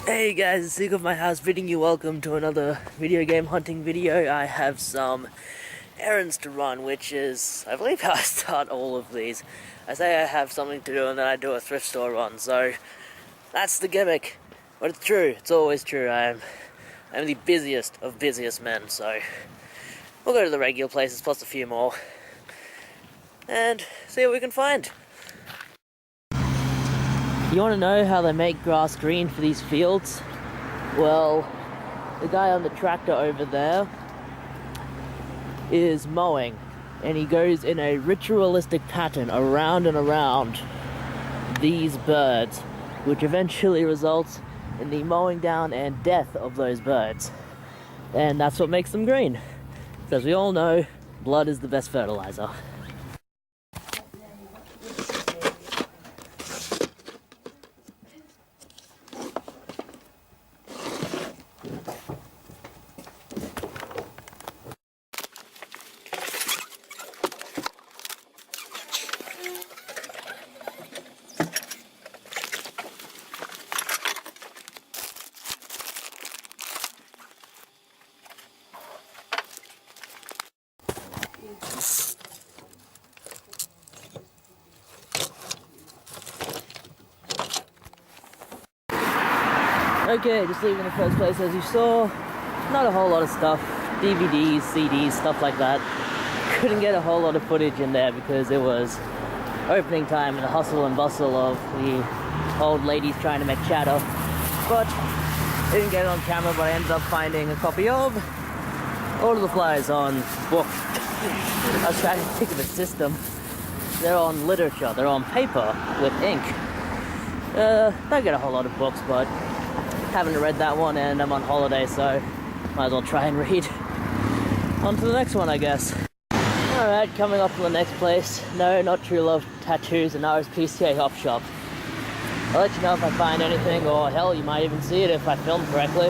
Hey guys, it's Sick of My House bidding you welcome to another video game hunting video. I have some errands to run, which is, I believe, how I start all of these. I say I have something to do and then I do a thrift store run, so that's the gimmick. But it's true, it's always true. I'm the busiest of busiest men, so we'll go to the regular places plus a few more and see what we can find. You want to know how they make grass green for these fields? Well, the guy on the tractor over there is mowing, and he goes in a ritualistic pattern around and around these birds, which eventually results in the mowing down and death of those birds. And that's what makes them green. Because we all know, blood is the best fertilizer. Okay, just leaving the first place as you saw. Not a whole lot of stuff. DVDs, CDs, stuff like that. Couldn't get a whole lot of footage in there because it was opening time and the hustle and bustle of the old ladies trying to make chatter. But didn't get it on camera, but I ended up finding a copy of All of the Flies on book. I was trying to think of a system. They're on literature, they're on paper with ink. Don't get a whole lot of books, but haven't read that one and I'm on holiday, so might as well try and read. On to the next one, I guess. Alright, coming up to the next place. No, not True Love Tattoos, an RSPCA op shop. I'll let you know if I find anything, or hell, you might even see it if I film correctly.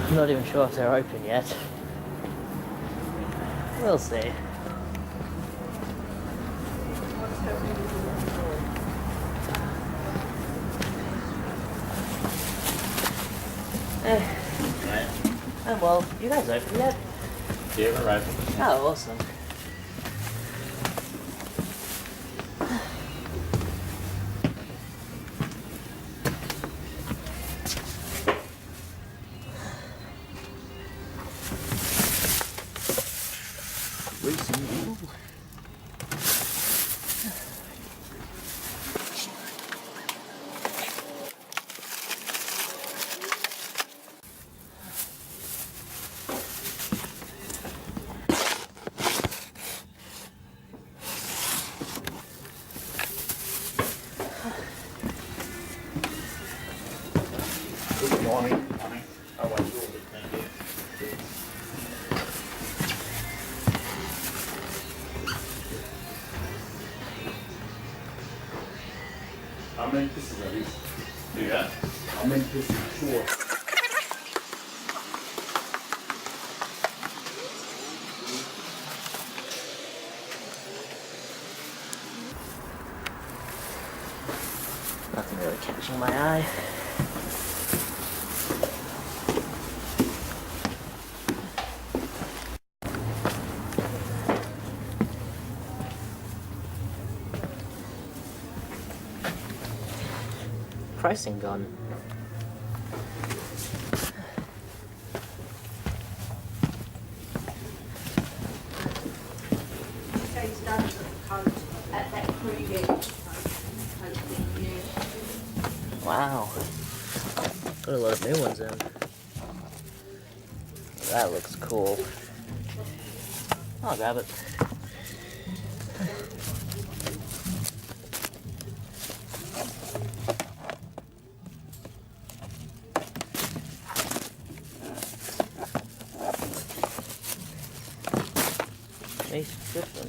I'm not even sure if they're open yet. We'll see. Oh well, you guys open yet? Yeah, we're open. Oh, awesome. Good morning, honey. How are you? Thank you. How many pieces are these? Yeah. How many pieces? Sure. Nothing really catching my eye. Pricing gun. Wow. Got a lot of new ones in. That looks cool. I'll grab it. Nice Griffin.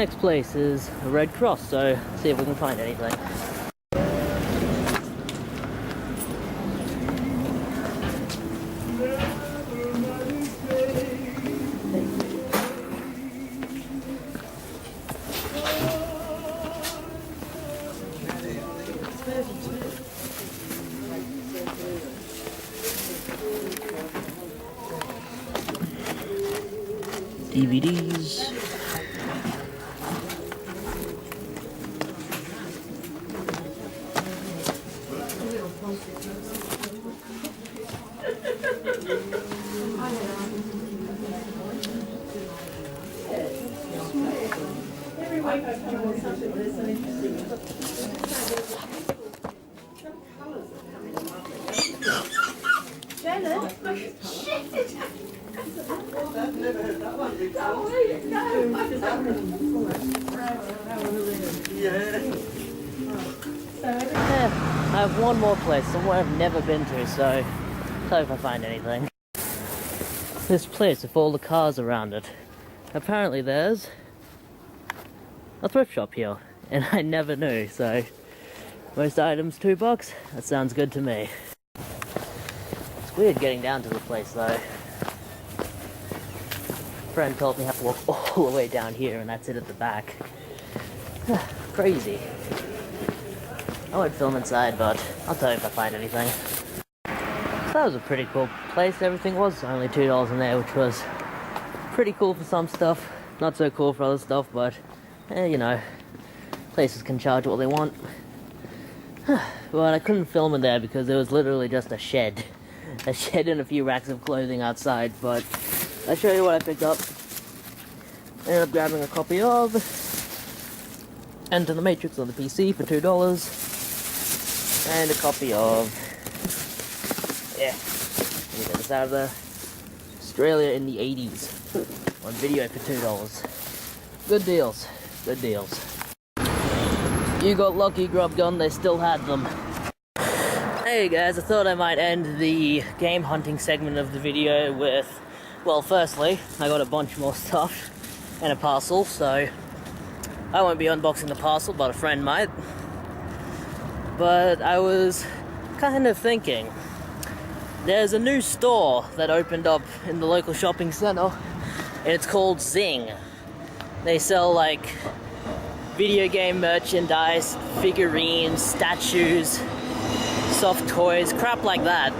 next place is a Red Cross, so see if we can find anything. DVDs. I have one more place, somewhere I've never been to, so tell if I find anything. This place with all the cars around it. Apparently there's a thrift shop here, and I never knew, so most items $2, that sounds good to me. It's weird getting down to the place though. Friend told me I have to walk all the way down here and that's it at the back. Crazy. I won't film inside, but I'll tell you if I find anything. So that was a pretty cool place. Everything was only $2 in there, which was pretty cool for some stuff. Not so cool for other stuff, but you know, places can charge what they want. But I couldn't film in there because it was literally just a shed. A shed and a few racks of clothing outside, but I'll show you what I picked up. Ended up grabbing a copy of Enter the Matrix on the PC for $2. And a copy of, let me get this out of there, Australia in the 80s on video for $2. Good deals, good deals. You got lucky, Grub Gun, they still had them. Hey guys, I thought I might end the game hunting segment of the video with, well, firstly, I got a bunch more stuff and a parcel, so I won't be unboxing the parcel, but a friend might. But I was kind of thinking, there's a new store that opened up in the local shopping center, and it's called Zing. They sell like video game merchandise, figurines, statues, soft toys, crap like that,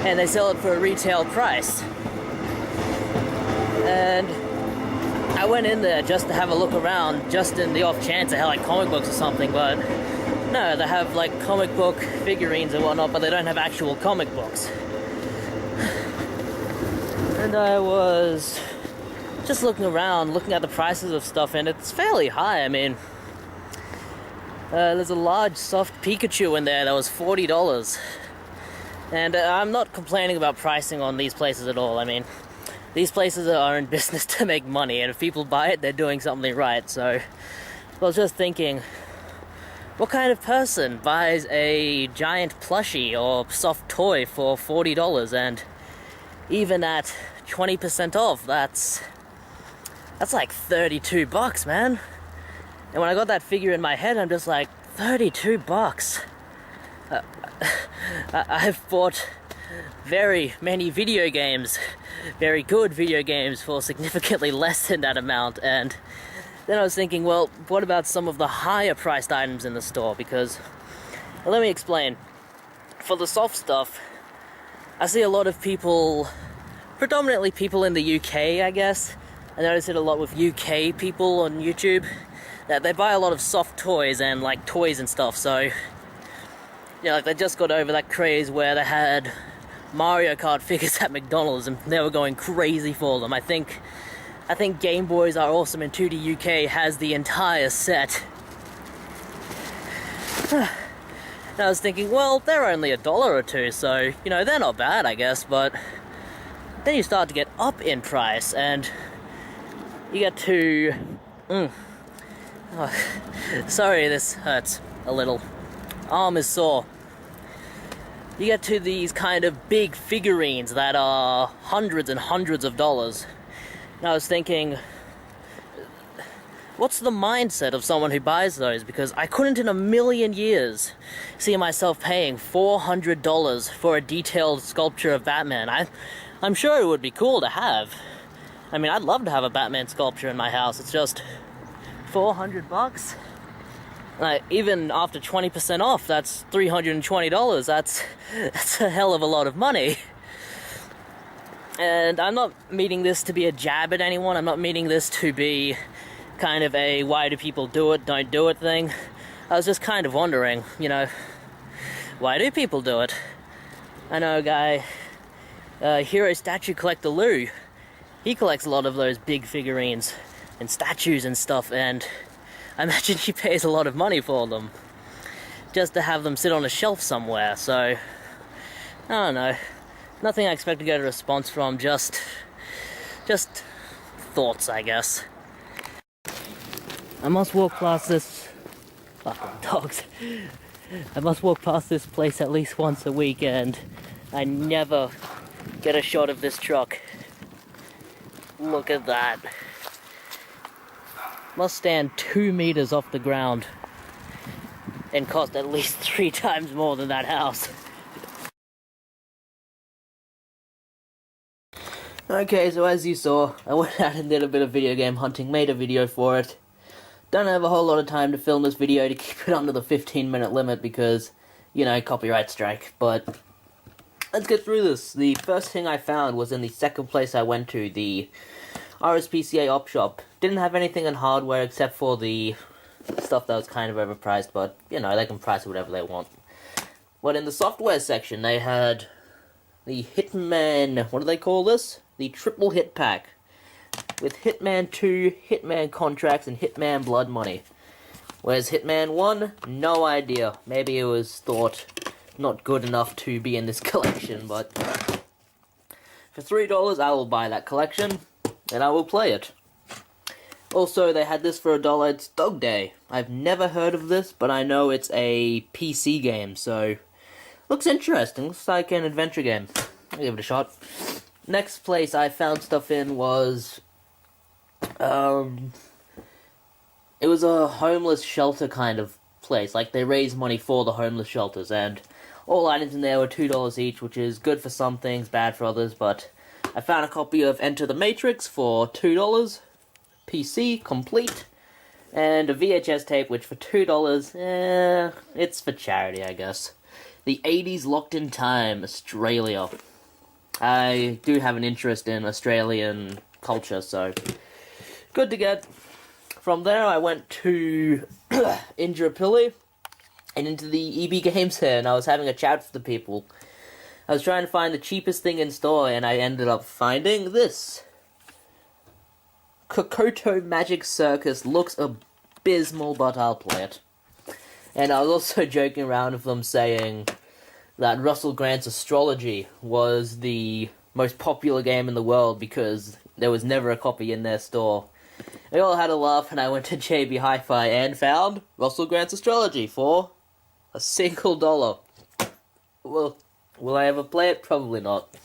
and they sell it for a retail price. And I went in there just to have a look around, just in the off chance I had like comic books or something, but no, they have like comic book figurines and whatnot, but they don't have actual comic books. And I was just looking around, looking at the prices of stuff, and it's fairly high. I mean, there's a large soft Pikachu in there that was $40. And I'm not complaining about pricing on these places at all. I mean, these places are in business to make money, and if people buy it, they're doing something right. So I was just thinking, what kind of person buys a giant plushie or soft toy for $40? And even at 20% off, that's like $32, man. And when I got that figure in my head, I'm just like, $32. I've bought very many video games, very good video games, for significantly less than that amount. And then I was thinking, well, what about some of the higher priced items in the store? Because, well, let me explain. For the soft stuff, I see a lot of people, predominantly people in the UK, I guess. I notice it a lot with UK people on YouTube, that they buy a lot of soft toys and like toys and stuff. So, you know, like they just got over that craze where they had Mario Kart figures at McDonald's and they were going crazy for them. I think Game Boys Are Awesome in 2D UK has the entire set. And I was thinking, well, they're only $1 or $2, so, you know, they're not bad, I guess, but then you start to get up in price, and you get to... Oh, sorry, this hurts a little. Arm is sore. You get to these kind of big figurines that are hundreds and hundreds of dollars. And I was thinking, what's the mindset of someone who buys those? Because I couldn't in a million years see myself paying $400 for a detailed sculpture of Batman. I'm sure it would be cool to have. I mean, I'd love to have a Batman sculpture in my house. It's just $400. Like, even after 20% off, that's $320. That's a hell of a lot of money. And I'm not meaning this to be a jab at anyone. I'm not meaning this to be kind of a why do people do it, don't do it thing. I was just kind of wondering, you know, why do people do it? I know a guy, Hero Statue Collector Lou, he collects a lot of those big figurines and statues and stuff, and I imagine he pays a lot of money for them just to have them sit on a shelf somewhere. So I don't know, nothing I expect to get a response from, just thoughts, I guess. I must walk past this fucking dogs. I must walk past this place at least once a week, and I never get a shot of this truck. Look at that. Must stand 2 meters off the ground and cost at least 3 times more than that house. Okay, so as you saw, I went out and did a bit of video game hunting, made a video for it. Don't have a whole lot of time to film this video to keep it under the 15-minute limit because, you know, copyright strike, but let's get through this. The first thing I found was in the second place I went to, the RSPCA op shop. Didn't have anything in hardware except for the stuff that was kind of overpriced, but, you know, they can price it whatever they want. But in the software section, they had the Hitman, what do they call this? The triple hit pack, with Hitman 2, Hitman Contracts, and Hitman Blood Money. Whereas Hitman 1, no idea. Maybe it was thought not good enough to be in this collection, but for $3 I will buy that collection, and I will play it. Also, they had this for $1, it's Dog Day. I've never heard of this, but I know it's a PC game, so looks interesting. Looks like an adventure game. I'll give it a shot. Next place I found stuff in was it was a homeless shelter kind of place. Like, they raise money for the homeless shelters, and all items in there were $2 each, which is good for some things, bad for others, but I found a copy of Enter the Matrix for $2, PC, complete, and a VHS tape, which for $2, it's for charity, I guess. The 80s Locked in Time, Australia. I do have an interest in Australian culture, so good to get. From there, I went to Indooroopilly and into the EB Games here, and I was having a chat with the people. I was trying to find the cheapest thing in store, and I ended up finding this. Kokoto Magic Circus looks abysmal, but I'll play it. And I was also joking around with them saying that Russell Grant's Astrology was the most popular game in the world because there was never a copy in their store. They all had a laugh, and I went to JB Hi-Fi and found Russell Grant's Astrology for $1. Will I ever play it? Probably not.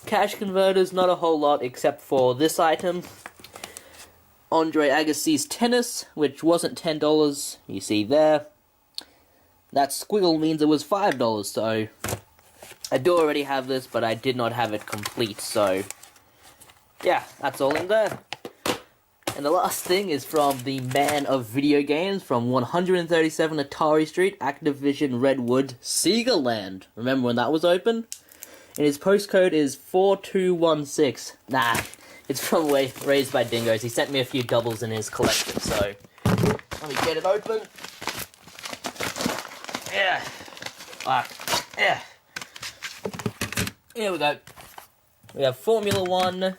Cash converters, not a whole lot except for this item. Andre Agassi's Tennis, which wasn't $10, you see there. That squiggle means it was $5, so I do already have this, but I did not have it complete, so yeah, that's all in there. And the last thing is from the man of video games from 137 Atari Street, Activision Redwood, Seagerland. Remember when that was open? And his postcode is 4216. Nah, it's from Raised by Dingoes. He sent me a few doubles in his collection, so let me get it open. Yeah. Yeah. Here we go. We have Formula 1.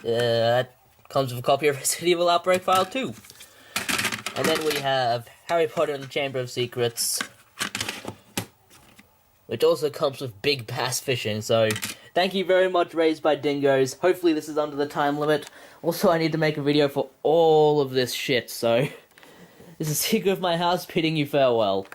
That comes with a copy of Resident Evil Outbreak File 2. And then we have Harry Potter and the Chamber of Secrets, which also comes with Big Bass Fishing, so thank you very much, Raised by Dingoes. Hopefully this is under the time limit. Also, I need to make a video for all of this shit, so this is Secret of My House bidding you farewell.